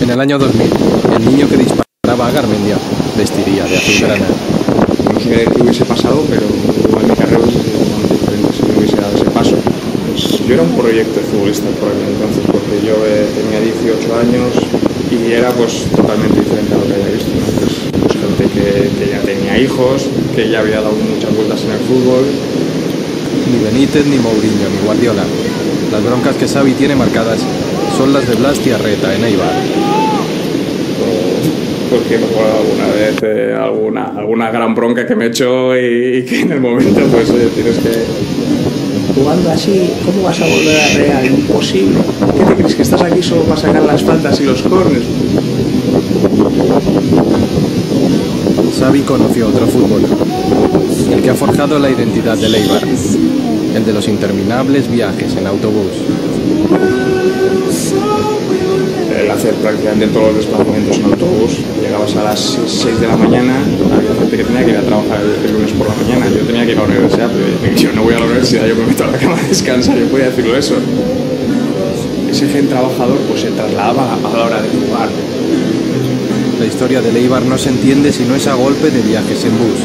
En el año 2000, el niño que disparaba a Garmendia vestiría de azulgrana. No sé qué hubiese pasado, pero igual mi carrera hubiese sido totalmente diferente si no hubiese dado ese paso. Pues yo era un proyecto de futbolista por aquel entonces, porque yo tenía 18 años y era pues totalmente diferente a lo que había visto, ¿no? Pues gente que ya tenía hijos, que ya había dado muchas vueltas en el fútbol. Ni Benítez, ni Mourinho, ni Guardiola. Las broncas que Xavi tiene marcadas son las de Blas Tiarreta en Eibar. Porque me acuerdo alguna vez alguna gran bronca que me he hecho y que en el momento pues tienes que... Jugando así, ¿cómo vas a volver a Real? Imposible. ¿Qué te crees? ¿Que estás aquí solo para sacar las faltas y los córners? Xavi conoció otro fútbol, el que ha forjado la identidad del Eibar, el de los interminables viajes en autobús. El hacer prácticamente todos los desplazamientos en autobús. Llegabas a las 6 de la mañana, había gente que tenía que ir a trabajar el lunes por la mañana. Yo tenía que ir a la universidad, pero yo no voy a la universidad, yo me meto a la cama a descansar, yo podía decirlo eso. Ese gen trabajador pues se trasladaba a la hora de jugar. La historia del Eibar no se entiende si no es a golpe de viajes en bus.